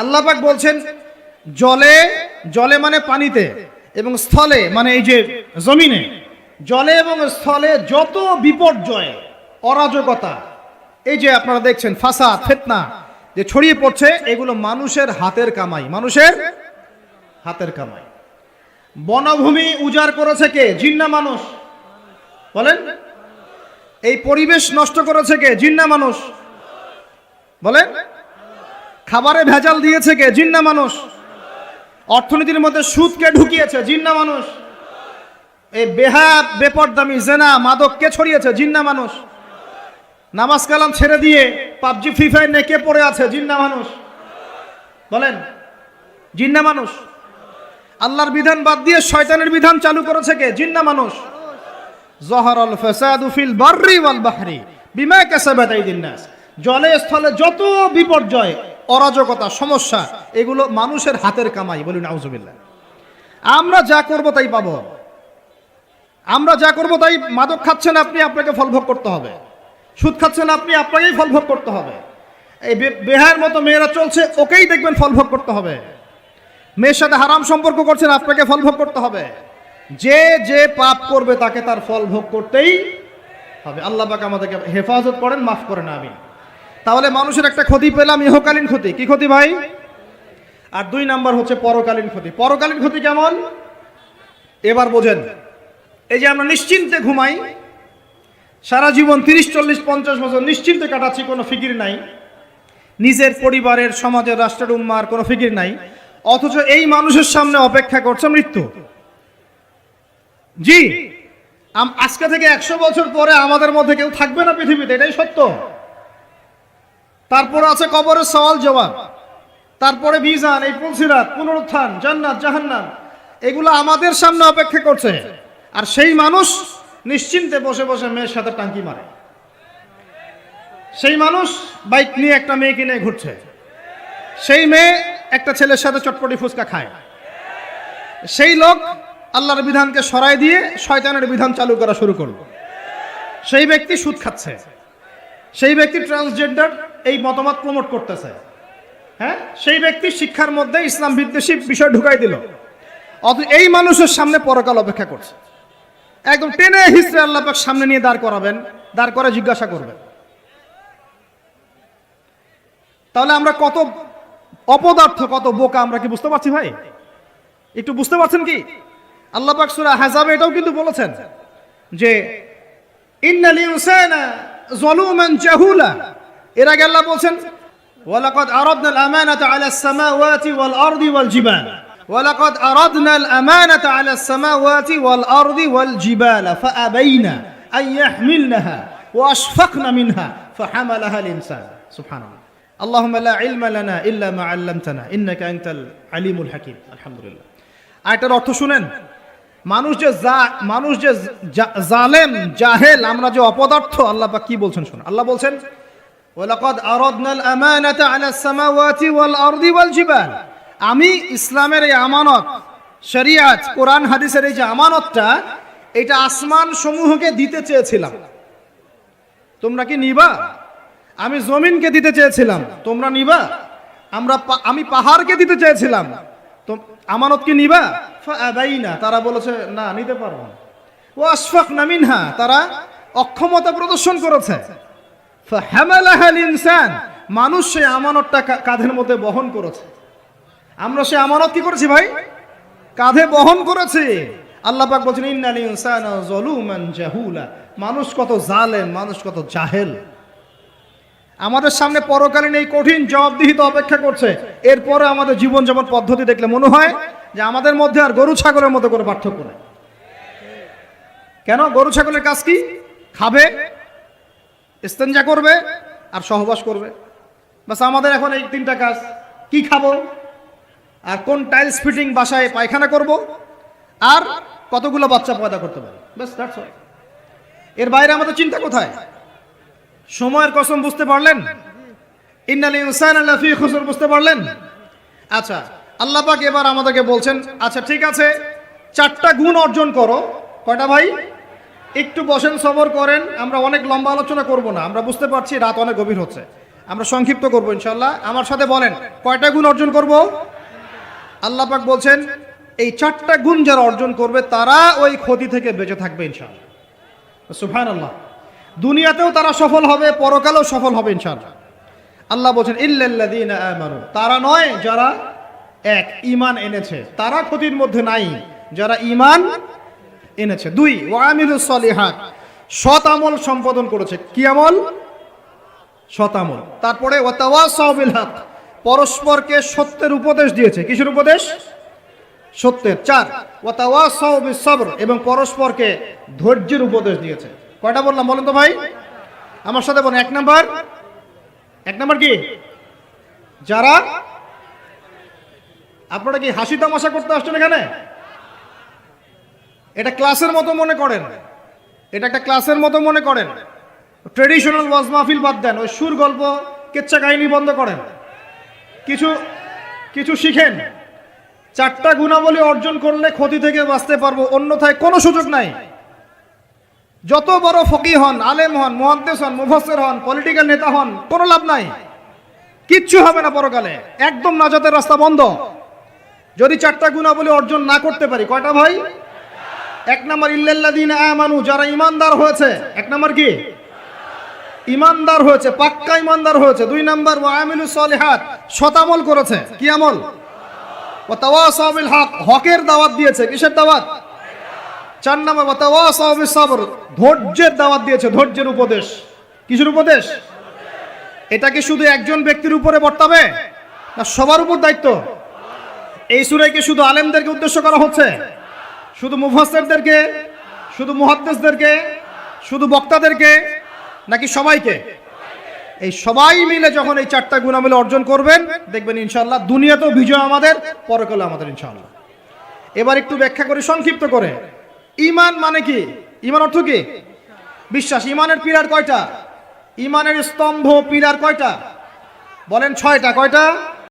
আল্লাহ পাক বলছেন জলে, জলে মানে পানিতে, এবং স্থলে মানে এই যে জমিনে, জলে এবং স্থলে যত বিপর্যয়, অরাজকতা, এই যে আপনারা দেখছেন ফাসাদ ফিতনা যে ছড়িয়ে পড়ছে, এগুলো মানুষের হাতের কামাই, মানুষের হাতের কামাই। বনভূমি উজাড় করেছে কে? জিন না মানুষ? বলেন। এই পরিবেশ নষ্ট করেছে কে? জিন না মানুষ? বলেন। খাবারে ভেজাল দিয়েছে কে? জিন না মানুষ? অর্থনীতির মধ্যে সুদকে ঢুকিয়েছে জিন না মানুষ? এই বেহাত বেপরদামি জেনা মাদক কে ছড়িয়েছে? জিন না মানুষ? নামাজ কালাম ছেড়ে দিয়ে পাবজি ফ্রি ফায়ার নিয়ে কে পড়ে আছে? জিন না মানুষ? বলেন। জিন না মানুষ? আল্লাহর বিধান বাদ দিয়ে শয়তানের বিধান চালু করেছে কে? জিন না মানুষ? যহরাল ফাসাদু ফিল বাররি ওয়াল বাহরি বিমা কাসাবাত আইদিন নাস। জলে স্থলে যত বিপর্যয়, অরাজকতা, সমস্যা, এগুলো মানুষের হাতের কামাই। বলুন নাউজুবিল্লাহ। আমরা যা করব তাই পাবো। আমরা যা করব তাই। মাদক খাচ্ছেন আপনি, আপনাকে ফল ভোগ করতে হবে। সুদ খাচ্ছেন আপনি, আপনাকেই ফল ভোগ করতে হবে। এই বেহায়ের মতো মেয়েরা চলছে, ওকেই দেখবেন ফল ভোগ করতে হবে। মেয়ের সাথে হারাম সম্পর্ক করছেন, আপনাকে ফল ভোগ করতে হবে। যে যে পাপ করবে তাকে তার ফল ভোগ করতেই হবে। আল্লাহ পাক আমাদেরকে হেফাজত করেন, মাফ করেন, আমিন। তাহলে মানুষের একটা ক্ষতি পেলাম, ইহকালীন ক্ষতি। কি ক্ষতি ভাই? আর 2 নাম্বার হচ্ছে পরকালীন ক্ষতি। পরকালীন ক্ষতি কেমন এবার বোঝেন। এই যে আমরা নিশ্চিন্তে ঘুমাই, সারা জীবন 30, 40, 50 বছর নিশ্চিন্তে কাটাচ্ছি, কোনো ফিকির নাই, নিজের পরিবারের, সমাজের, রাষ্ট্রের, উম্মার কোনো ফিকির নাই, অথচ এই মানুষের সামনে অপেক্ষা করছে মৃত্যু। জি, আজকে থেকে 100 বছর পরে আমাদের মধ্যে কেউ থাকবে না পৃথিবীতে, এটাই সত্য। তারপরে আছে কবরের সওয়াল জবাব, তারপরে মিজান, এই পুলসিরাত, পুনরুত্থান, জান্নাত জাহান্নাম, এগুলো আমাদের সামনে অপেক্ষা করছে। আর সেই মানুষ নিশ্চিন্তে বসে বসে মেয়ের সাথে টাঙ্কি মারে। সেই মানুষ বাইক নিয়ে একটা মেয়েকে নিয়ে ঘুরছে। সেই মেয়ে একটা ছেলের সাথে চটপটি ফুচকা খায়। সেই লোক আল্লাহর বিধানকে সরাই দিয়ে শয়তানের বিধান চালু করা শুরু করলো। সেই ব্যক্তি সুদ খাচ্ছে। সেই ব্যক্তি ট্রান্সজেন্ডার এই মতামত প্রমোট করতেছে। হ্যাঁ, সেই ব্যক্তি শিক্ষার মধ্যে ইসলাম বিদ্বেষী বিষয় ঢুকাই দিল। অথচ এই মানুষের সামনে পরকাল অপেক্ষা করছে। একদম টেনে হিস্ট্রি আল্লাহ পাক সামনে নিয়ে দাঁড় করাবেন, দাঁড় করে জিজ্ঞাসা করবেন। তাহলে আমরা কত অপদার্থ, কত বোকা, আমরা কি বুঝতে পারছি ভাই? একটু বুঝতে পারছেন কি? আল্লাহ পাক সূরা আহজাবে এটাও কিন্তু বলেছেন যে ইন্নাল ইনসানা যালুমান জাহুলা। এর আগে আল্লাহ বলেন ওয়ালাকাদ আরাদনাল আমানাতা আলাস সামাওয়াতি ওয়াল আরদি ওয়াল জিবাল, ওয়ালাকাদ আরাদনাল আমানাতা আলাস সামাওয়াতি ওয়াল আরদি ওয়াল জিবাল ফাআবাইনা আন ইয়াহমিলনাহা ওয়া আশফাকনা মিনহা ফাহামালাহা আল ইনসান। সুবহানাল্লাহ। আল্লাহুম্মা লা ইলমা লানা ইল্লা মা আল্লামতানা ইন্নাকা আনতাল আলিমুল হাকিম। আলহামদুলিল্লাহ। আয়াতের অর্থ শুনেন। মানুষ যে জালেম, জাহেল, আমরা যে অপদার্থ, আল্লাহ পাক কি বলছেন শুনুন। আল্লাহ বলছেন ওয়ালাকাদ আরাদনাল আমানাতা আলাস সামাওয়াতি ওয়াল আরদি ওয়াল জিবাল। আমি ইসলামের এই আমানত, শরিয়াত, কোরআন হাদিসের এই যে আমানতটা, এটা আসমান সমূহকে দিতে চেয়েছিলাম, তোমরা কি নিবা? আমি জমিনকে দিতে চেয়েছিলাম, তোমরা নিবা? আমি পাহাড়কে দিতে চেয়েছিলাম, আমানত কি নিবা? ফাআবাইনা, তারা বলেছে না, নিতে পারবো না। ওয়া আশফাকনা মিনহা, তারা অক্ষমতা প্রদর্শন করেছে। ফাহামালাহা আল ইনসান, মানুষ সেই আমানতটা কাঁধের মধ্যে বহন করেছে। আমরা সেই আমানত কি করেছি ভাই? কাঁধে বহন করেছি। আল্লাহ পাক বলেন ইন্নাল ইনসানা যালুমান জাহুলা, মানুষ কত জালেম, মানুষ কত জাহেল। আমাদের সামনে পরকালীন এই কঠিন জবাবদিহিতা অপেক্ষা করছে। এরপরে আমাদের জীবনযাপন পদ্ধতি দেখলে মনে হয় যে আমাদের মধ্যে আর গরু ছাগলের মতো কোনো পার্থক্য নেই। কেন? গরু ছাগলের কাজ কি? খাবে, ইস্তেঞ্জা করবে আর সহবাস করবে, বাস। আমাদের এখন এই 3টা কাজ। কি খাবো, আর কোন টাইলস ফিটিং বাসায় পায়খানা করব, আর কতগুলো বাচ্চা পয়দা করতে পারি, বাস, দ্যাটস অল। এর বাইরে আমাদের চিন্তা কোথায়? সময়ের কসম বুঝতে পারলেন? ইন্নাল ইনসানা লাফি খুসর বুঝতে পারলেন? আচ্ছা, আল্লাহ পাক এবার আমাদেরকে বলছেন আচ্ছা ঠিক আছে, 4টা গুণ অর্জন করো। কয়টা ভাই? একটু বসেন, সবর করেন। আমরা অনেক লম্বা আলোচনা করব না, আমরা বুঝতে পারছি রাত অনেক গভীর হচ্ছে। আমরা সংক্ষিপ্ত করব ইনশাআল্লাহ। আমার সাথে বলেন কয়টা গুণ অর্জন করব? আল্লাহ পাক বলছেন এই 4টা গুণ যারা অর্জন করবে তারা ওই ক্ষতি থেকে বেঁচে থাকবে ইনশাআল্লাহ। সুবহানাল্লাহ। দুনিয়াতেও তারা সফল হবে, পরকালেও সফল হবে ইনশাআল্লাহ। আল্লাহ বলছেন ইল্লাল্লাযীনা আমানু, তারা নয় যারা এক ঈমান এনেছে, তারা ক্ষতির মধ্যে নাই, যারা ঈমান এনেছে। 2 ওয়া আমিলুস সলিহাত, সৎ আমল সম্পাদন করেছে। কি আমল? সৎ আমল। তারপরে ওয়া তাওয়াসাউ বিল হক, পরস্পরকে সত্যের উপদেশ দিয়েছে। কিসের উপদেশ? সত্যের। 4 ওয়া তাওয়াসাউ বিস সবর, এবং পরস্পরকে ধৈর্যের উপদেশ দিয়েছে। কয়টা বললাম বলেন তো ভাই? আমার সাথে বলেন। 1 নাম্বার কি? যারা, আপনারা কি হাসি তামাশা করতে আসছেন এখানে? এটা ক্লাসের মতো মনে করেন, এটা একটা ক্লাসের মতো মনে করেন। ট্রেডিশনাল ওয়াজ মাহফিল বাদ দেন, ওই সুর গল্প কেচ্চা কাহিনী বন্ধ করেন, কিছু শিখেন। 4টা গুণাবলী অর্জন করলে ক্ষতি থেকে বাঁচতে পারবো, অন্যথায় কোনো সুযোগ নাই। যত বড় ফকিহ হন, আলেম হন, মুহাদ্দিস হন, মুফাসসির হন, পলিটিক্যাল নেতা হন, কোনো লাভ নাই, কিচ্ছু হবে না পরকালে, একদম নাজাতের রাস্তা বন্ধ যদি 4টা গুণাবলী অর্জন না করতে পারি। কয়টা ভাই? 1 নাম্বার ইল্লাল্লাযীনা আমানু, যারা ঈমানদার হয়েছে। 1 নাম্বার কি? ঈমানদার হয়েছে, পাক্কা ঈমানদার হয়েছে। 2 নাম্বার ওয়া আমিলুস সলিহাত, সৎ আমল করেছে। কি আমল? ওয়া তাওয়াসাউ বিল হক, হকের দাওয়াত দিয়েছে। কিসের দাওয়াত? 4 নাম্বার ওয়া তাওয়াসাউ বিস সবর, ধৈর্যের দাওয়াত দিয়েছে, ধৈর্যের উপদেশ। কিসের উপদেশ? এটা কি শুধু একজন ব্যক্তির উপরে বর্তাবে না সবার উপর দায়িত্ব? এই সূরায় কি শুধু আলেমদেরকে উদ্দেশ্য করা হচ্ছে? শুধু মুফাসসিরদেরকে? শুধু মুহাদ্দিসদেরকে? শুধু বক্তাদেরকে? নাকি সবাইকে? এই সবাই মিলে যখন এই 4টা গুণাবলী অর্জন করবেন, দেখবেন ইনশাআল্লাহ দুনিয়াতেও বিজয় আমাদের, পরকালে আমাদের ইনশাআল্লাহ। এবার একটু ব্যাখ্যা করি সংক্ষিপ্ত করে। ঈমান মানে কি? ঈমান অর্থ কি? বিশ্বাস। ঈমানের পিলার কয়টা? ঈমানের স্তম্ভ পিলার কয়টা? বলেন 6টা। কয়টা?